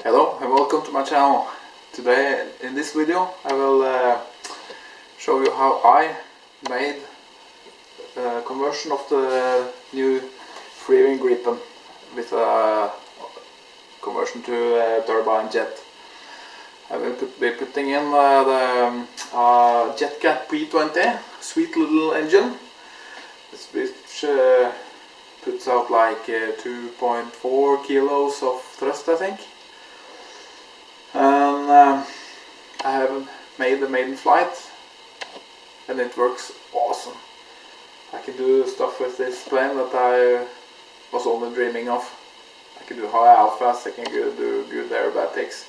Hello and welcome to my channel. Today in this video I will show you how I made a conversion of the new Freewing gripen with a conversion to a turbine jet. I will be putting in the JetCat P20, sweet little engine which puts out like 2.4 kilos of thrust, I think. And I have made the maiden flight and it works awesome. I can do stuff with this plane that I was only dreaming of. I can do high alphas, I can do good aerobatics,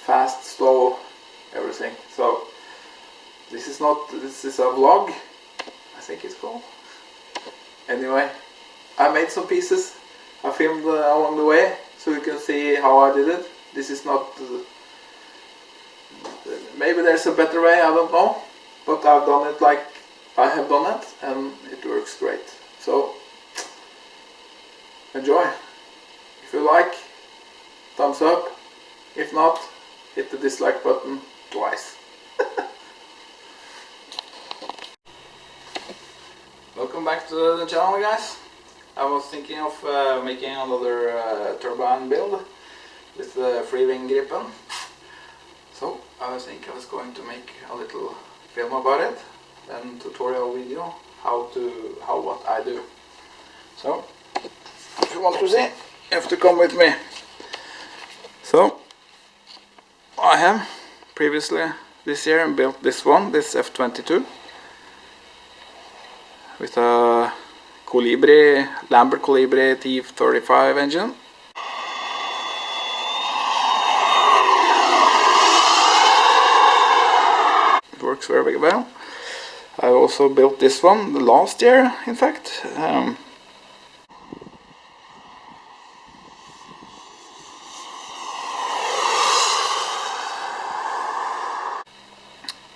fast, slow, everything. So this is a vlog, I think it's called. Anyway, I made some pieces, I filmed along the way so you can see how I did it. This is not, maybe there's a better way, I don't know, but I've done it like I have done it and it works great. So enjoy. If you like, thumbs up. If not, hit the dislike button twice. Welcome back to the channel, guys. I was thinking of making another turbine build with the Freewing gripen. So I think I was going to make a little film about it and tutorial video what I do. So if you want to see, you have to come with me. So I have previously this year built this F22 with a Lambert Colibri T35 engine. It works very well. I also built this one last year, in fact. I've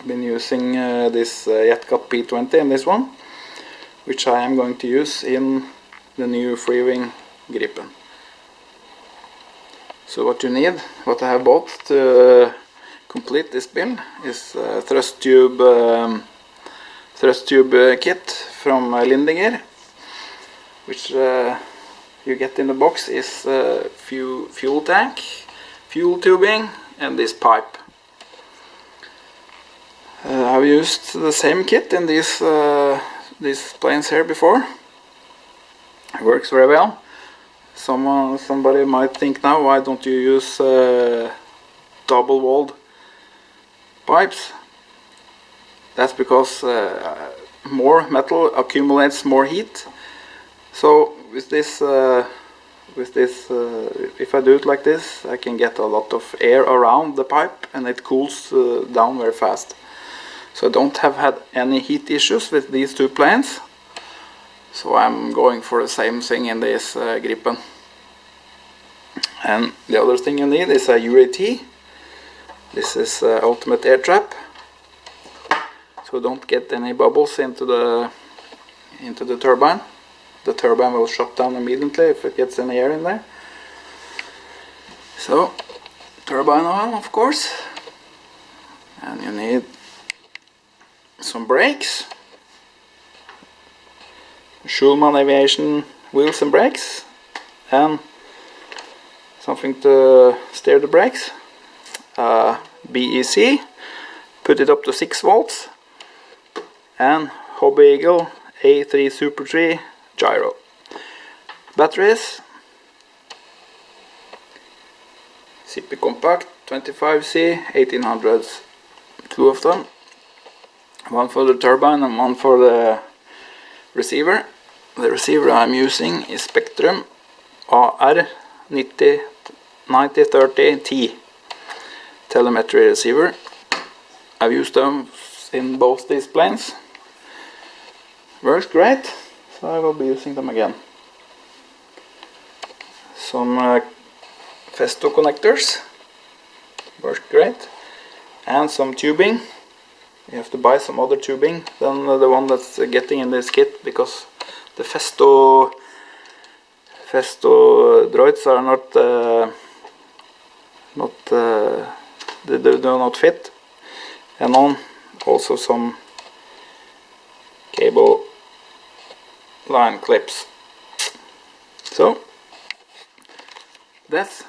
been using this JetCat P20 in this one, which I am going to use in the new Freewing gripen. So what I have bought to complete this build is a thrust tube kit from Lindinger, which you get in the box is fuel tank, fuel tubing and this pipe. I've used the same kit in these planes here before. It works very well. Somebody might think now, why don't you use double-walled pipes? That's because more metal accumulates more heat. So with this, if I do it like this, I can get a lot of air around the pipe and it cools down very fast. So I don't have had any heat issues with these two planes. So I'm going for the same thing in this gripen. And the other thing you need is a UAT. This is ultimate air trap. So don't get any bubbles into the turbine. The turbine will shut down immediately if it gets any air in there. So turbine oil, of course. And you need some brakes. Schulman Aviation wheels and brakes, and something to steer the brakes. BEC, put it up to 6 volts, and Hobby Eagle A3 Super 3 gyro. Batteries, CP Compact 25C 1800s, 2 of them, one for the turbine and one for the receiver. The receiver I'm using is Spectrum AR9030T telemetry receiver. I've used them in both these planes. Works great, so I will be using them again. Some Festo connectors, works great, and some tubing. You have to buy some other tubing than the one that's getting in this kit, because the Festo droids are not not they do not fit, and on also some cable line clips. So that's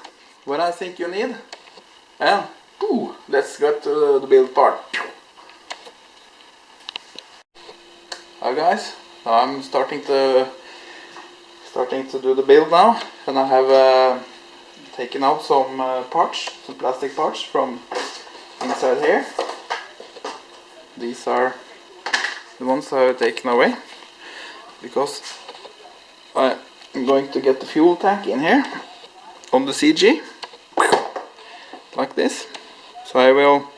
what I think you need, and let's get to the build part. Hi guys, I'm starting to do the build now, and I have taken out some parts, some plastic parts from inside here. These are the ones I have taken away because I'm going to get the fuel tank in here on the CG like this. So I will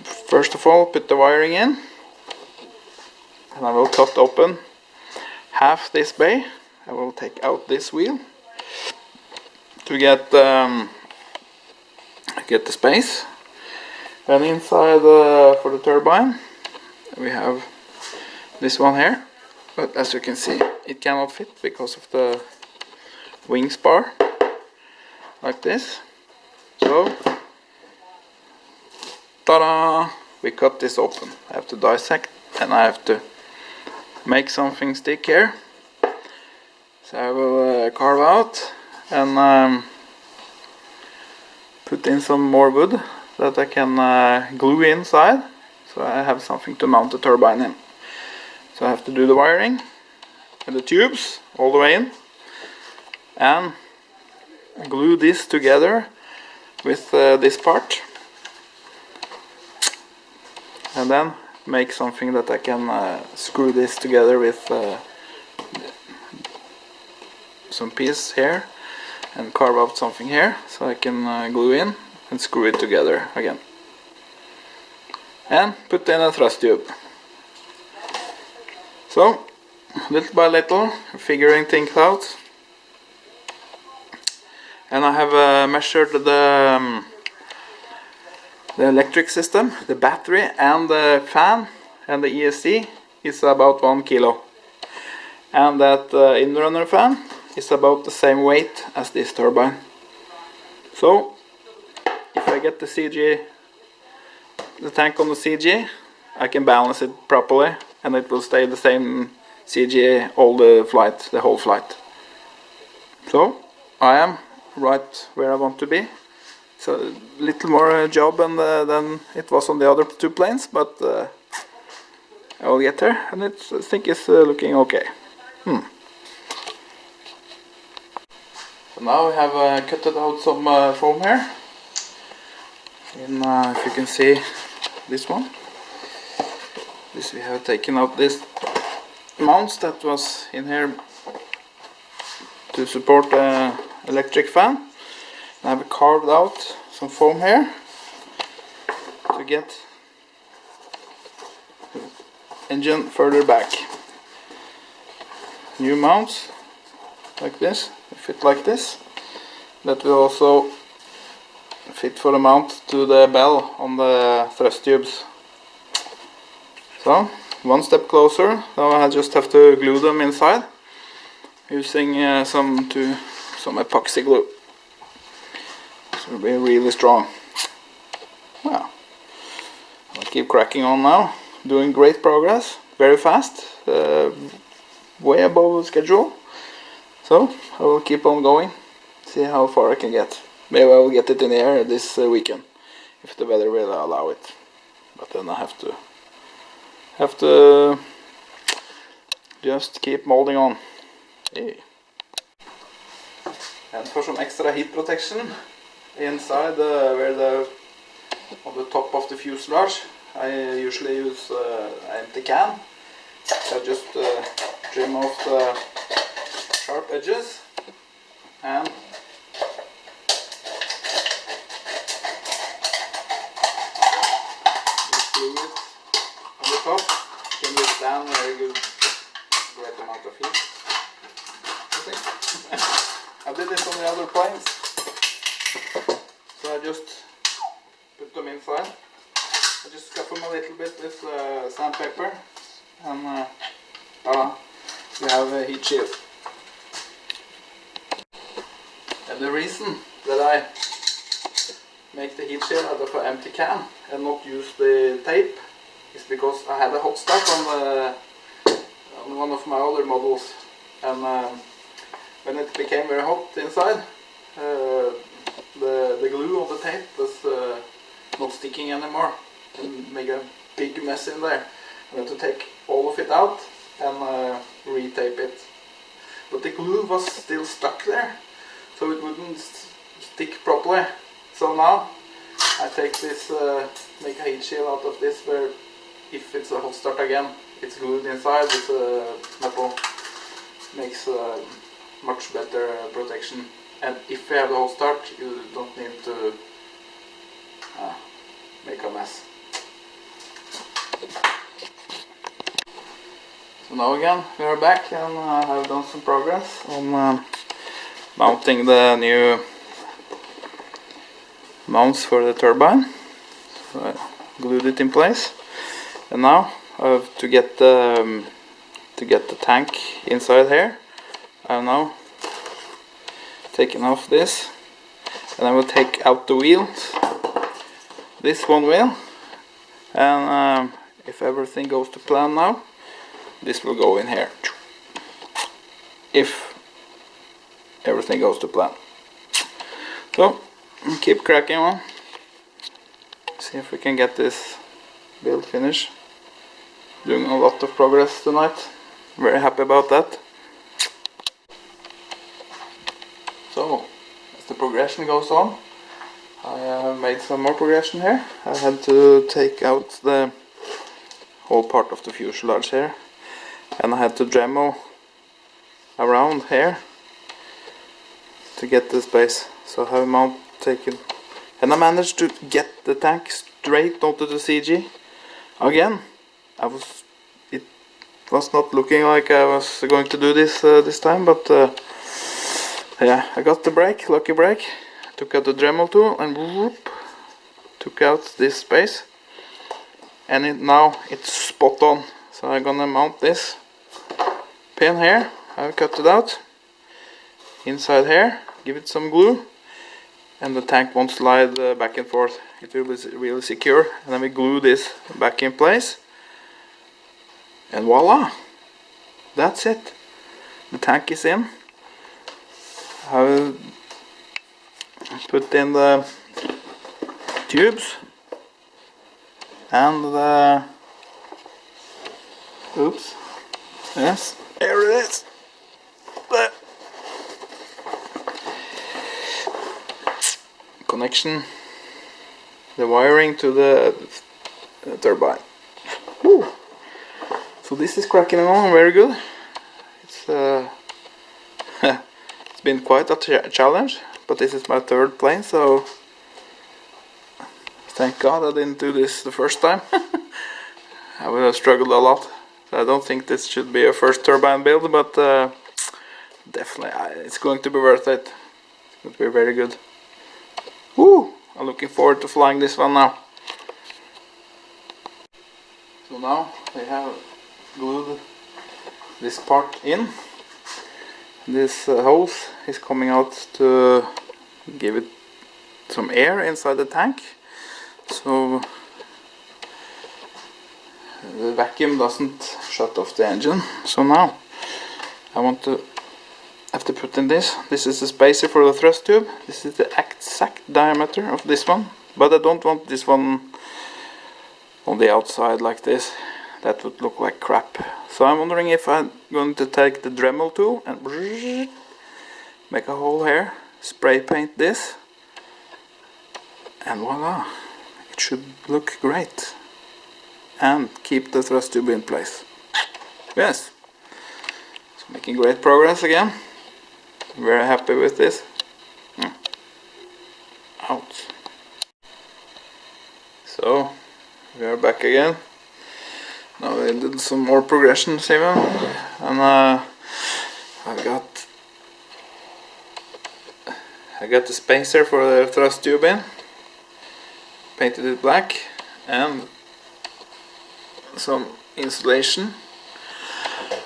first of all put the wiring in, and I will cut open half this bay. I will take out this wheel to get the space, and inside for the turbine we have this one here, but as you can see it cannot fit because of the wing spar like this. So ta-da! We cut this open. I have to dissect, and I have to make something stick here. So I will carve out and put in some more wood that I can glue inside, so I have something to mount the turbine in. So I have to do the wiring and the tubes all the way in, and glue this together with this part, and then make something that I can screw this together with some piece here, and carve out something here so I can glue in and screw it together again, and put in a thrust tube. So little by little figuring things out, and I have measured the electric system, the battery and the fan and the ESC is about 1 kilo, and that inrunner fan is about the same weight as this turbine. So if I get the CG, the tank on the CG, I can balance it properly, and it will stay the same CG all the flight, the whole flight. So I am right where I want to be. So a little more job than it was on the other two planes, but I will get there, and I think it's looking okay. So now we have cut out some foam here, and if you can see this one, this we have taken out this mounts that was in here to support the electric fan. I have carved out some foam here to get the engine further back. New mounts like this, fit like this. That will also fit for the mount to the bell on the thrust tubes. So one step closer. Now I just have to glue them inside using some epoxy glue. So it'll be really strong. Well, I'll keep cracking on now. Doing great progress, very fast, way above schedule. So I will keep on going, see how far I can get. Maybe I will get it in the air this weekend, if the weather will allow it. But then I have to just keep molding on. Hey. And for some extra heat protection inside on the top of the fuselage, I usually use an empty can. I just trim off the sharp edges and glue it on the top. Can withstand very great amount of heat. I did this on the other planes, so I just put them inside. I just scuff them a little bit with sandpaper, and we have a heat shield. And the reason that I make the heat shield out of an empty can and not use the tape is because I had a hot start on one of my other models, and when it became very hot inside, the glue on the tape was not sticking anymore and make a big mess in there. I had to take all of it out and retape it. But the glue was still stuck there, so it wouldn't stick properly. So now I take this, make a heat shield out of this, where if it's a hot start again, it's glued inside with metal. Makes much better protection. And if you have the hot start, you don't need to make a mess. So now again we are back, and I have done some progress on mounting the new mounts for the turbine. So I glued it in place, and now I have to get the tank inside here. I have now taken off this, and I will take out the wheels, this one wheel, and if everything goes to plan now, this will go in here, if everything goes to plan. So keep cracking on, see if we can get this build finished. Doing a lot of progress tonight, very happy about that. So as the progression goes on, I have made some more progression here. I had to take out the whole part of the fuselage here, and I had to Dremel around here to get the space. So I have mount taken, and I managed to get the tank straight onto the CG again. It was not looking like I was going to do this this time, but yeah, I got the brake, lucky brake. Took out the Dremel tool and whoop, took out this space, and now it's spot on. So I'm gonna mount this pin here. I've cut it out inside here, give it some glue, and the tank won't slide back and forth. It will be really secure, and then we glue this back in place, and voila, that's it. The tank is in. I will put in the tubes and the, oops, yes, there it is, the connection, the wiring to the turbine. Woo. So this is cracking on very good. It's it's been quite a challenge, but this is my third plane, so thank God I didn't do this the first time. I would have struggled a lot. I don't think this should be a first turbine build, but definitely it's going to be worth it. It's going to be very good. Woo! I'm looking forward to flying this one now. So now we have glued this part in. This hose is coming out to give it some air inside the tank, so the vacuum doesn't shut off the engine. So now I have to put in this. This is the spacer for the thrust tube. This is the exact diameter of this one, but I don't want this one on the outside like this. That would look like crap. So I'm wondering if I'm going to take the Dremel tool and make a hole here, spray paint this, and voila, it should look great, and keep the thrust tube in place. Yes, so making great progress again. Very happy with this. Out. So we are back again. Now we did some more progressions even, and I got the spacer for the thrust tube in, painted it black, and some insulation,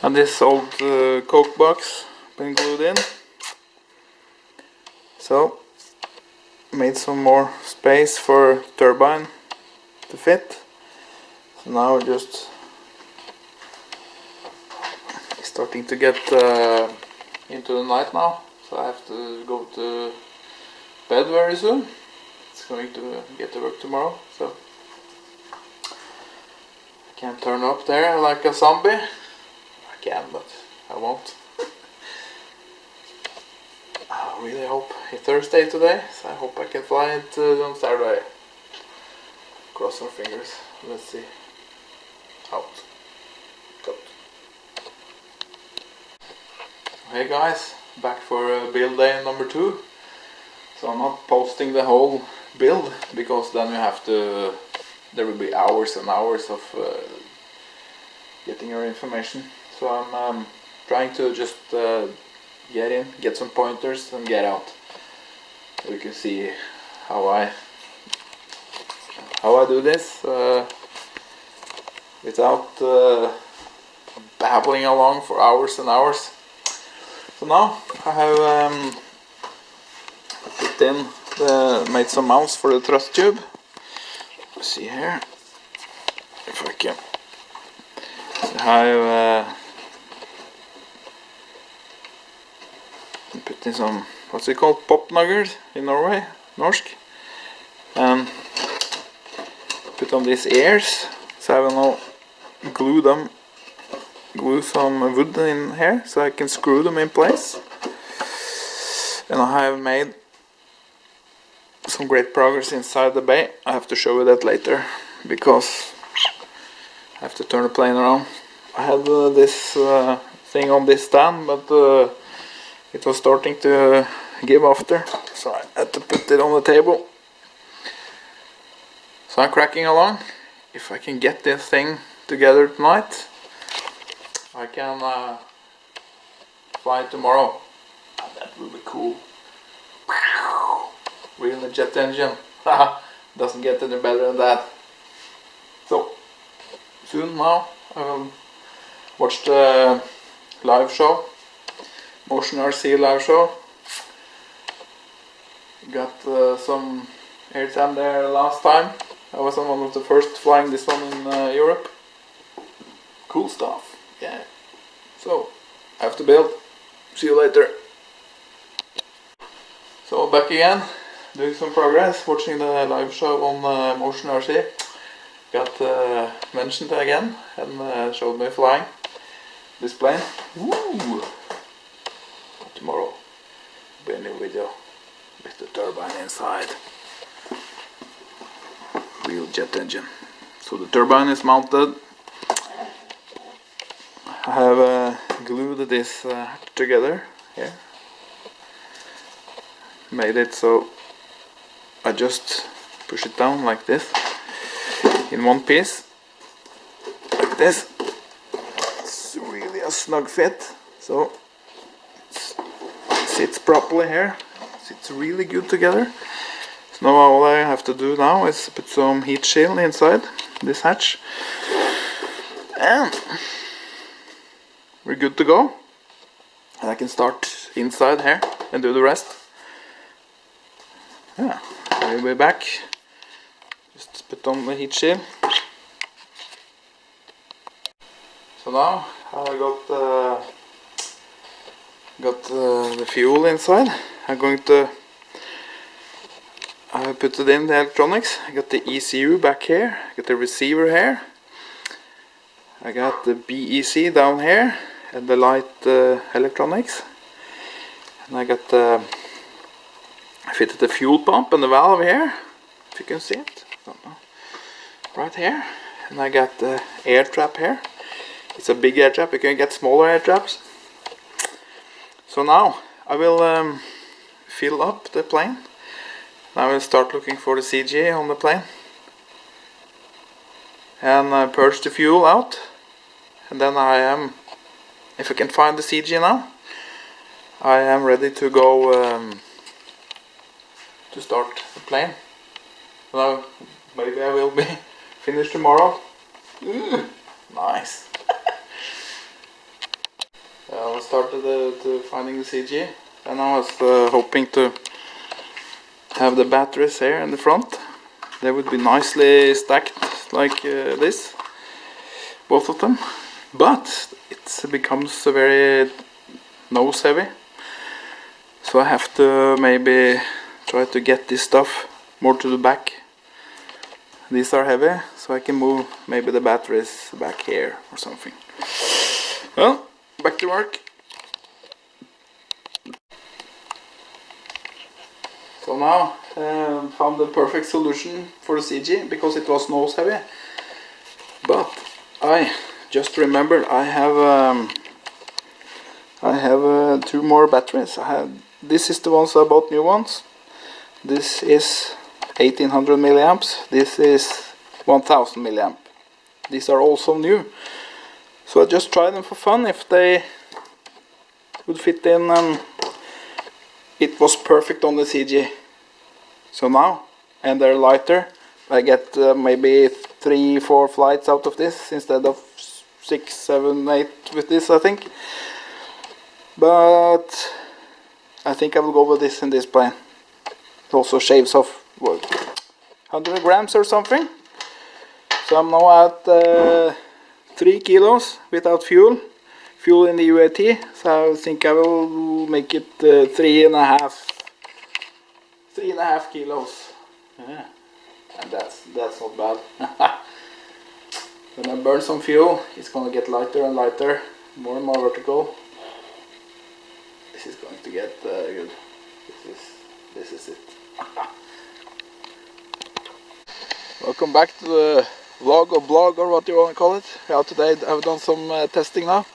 and this old Coke box been glued in. So made some more space for turbine to fit. So now just starting to get into the night now, so I have to go to bed very soon. It's going to get to work tomorrow, so I can't turn up there like a zombie. I can, but I won't. I really hope it's Thursday today, so I hope I can fly it on Saturday. Cross our fingers. Let's see. Out. Cut. Hey guys, back for build day number 2. So I'm not posting the whole build, because then you have to, there will be hours and hours of getting your information. So I'm trying to just get in, get some pointers and get out. So you can see how I do this without babbling along for hours and hours. So now I have put in made some mounts for the thrust tube. Let's see here if I can. I have put in some, what's it called, popnuggers in Norway, norsk, and put on these ears. So I will now glue some wood in here so I can screw them in place. And I have made some great progress inside the bay. I have to show you that later, because I have to turn the plane around. I had this thing on this stand, but it was starting to give after, so I had to put it on the table. So I'm cracking along. If I can get this thing together tonight, I can fly tomorrow. That will be cool. Real jet engine. Doesn't get any better than that. So soon now I will watch the live show, Motion RC live show. Got some airtime there last time. I was on one of the first flying this one in Europe. Cool stuff. Yeah. So I have to build. See you later. So back again, doing some progress, watching the live show on Motion RC. Got mentioned again and showed me flying this plane. Woo! Tomorrow will be a new video with the turbine inside. Real jet engine. So the turbine is mounted. I have glued this together here. Made it so I just push it down like this in one piece, like this. It's really a snug fit, so it sits properly here. Sits really good together. So now all I have to do now is put some heat shield inside this hatch, and we're good to go. And I can start inside here and do the rest. Yeah, we'll be back. Just put on the heat shield. So now I got the fuel inside. I'm going to put it in the electronics. I got the ECU back here. I got the receiver here. I got the BEC down here and the light electronics. And I got I fitted the fuel pump and the valve here, if you can see it. Don't know. Right here. And I got the air trap here. It's a big air trap. You can get smaller air traps. So now I will fill up the plane. Now I will start looking for the CG on the plane. And purge the fuel out. And then I am, if I can find the CG now, I am ready to go to start the plane. Now maybe I will be finished tomorrow. Nice. I started to finding the CG, and I was hoping to have the batteries here in the front. They would be nicely stacked like this, both of them, but it becomes very nose heavy, so I have to maybe try to get this stuff more to the back. These are heavy, so I can move maybe the batteries back here or something. Well, back to work. So now found the perfect solution for the CG because it was nose heavy. But I just remembered I have 2 more batteries. This is the ones I bought, new ones. This is 1800 milliamps. This is 1000 milliamp. These are also new. So I just tried them for fun if they would fit in. It was perfect on the CG. So now, and they're lighter. I get maybe 3-4 flights out of this instead of 6, 7, 8 with this, I think. But I think I will go with this in this plane. It also shaves off what, 100 grams or something. So I'm now at 3 kilos without fuel. Fuel in the UAT, so I think I will make it 3.5 kilos. Yeah. And that's not bad. When I burn some fuel, it's gonna get lighter and lighter, more and more vertical. This is going to get good. This is it. Welcome back to the vlog or blog or what you want to call it. Yeah, today I've done some testing now,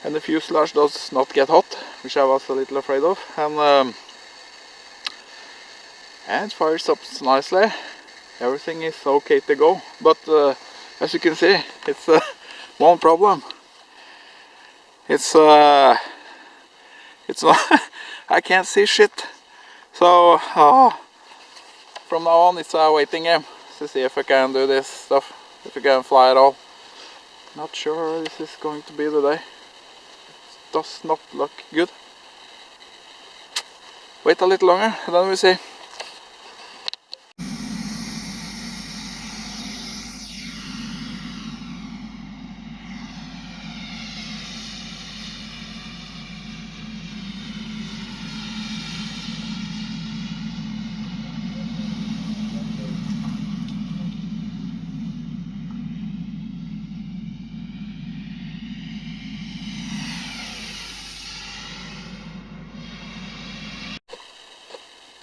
and the fuselage does not get hot, which I was a little afraid of, and it fires up nicely. Everything is okay to go, but as you can see, it's one problem. It's not I can't see shit. So from now on it's a waiting game to see if I can do this stuff, if I can fly at all. Not sure this is going to be the day. It does not look good. Wait a little longer and then we see.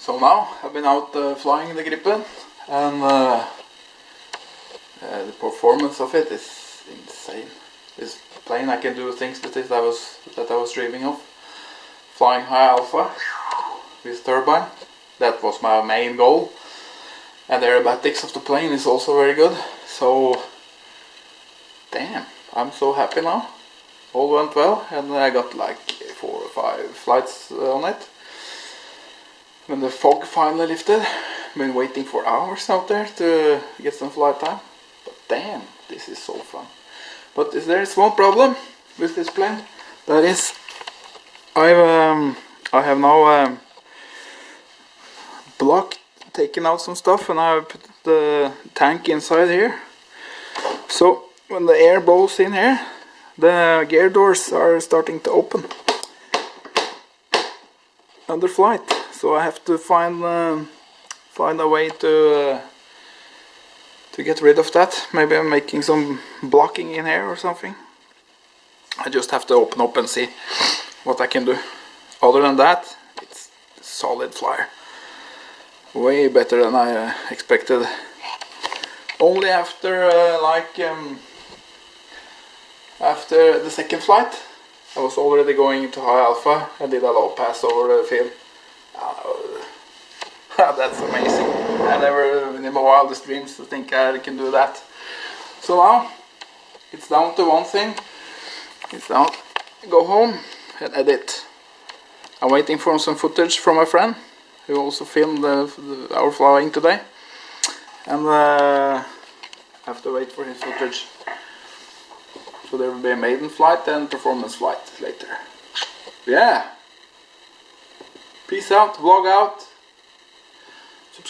So now I've been out flying the Gripen, and the performance of it is insane. This plane, I can do things with it that I was dreaming of. Flying high alpha with turbine, that was my main goal. And the aerobatics of the plane is also very good. So, damn, I'm so happy now. All went well, and I got like 4 or 5 flights on it. When the fog finally lifted, I've been waiting for hours out there to get some flight time. But damn, this is so fun. But there is one problem with this plane. That is, I have now taken out some stuff, and I put the tank inside here. So when the air blows in here, the gear doors are starting to open under flight. So I have to find a way to get rid of that. Maybe I'm making some blocking in here or something. I just have to open up and see what I can do. Other than that, it's a solid flyer. Way better than I expected. Only after after the second flight, I was already going into high alpha. I did a low pass over the field. That's amazing. I never in my wildest dreams to think I can do that. So now it's down to one thing. It's down go home and edit. I'm waiting for some footage from my friend who also filmed our flying today, and I have to wait for his footage. So there will be a maiden flight and performance flight later. Yeah. Peace out, vlog out.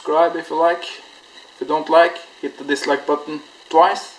subscribe if you like. If you don't like, hit the dislike button twice.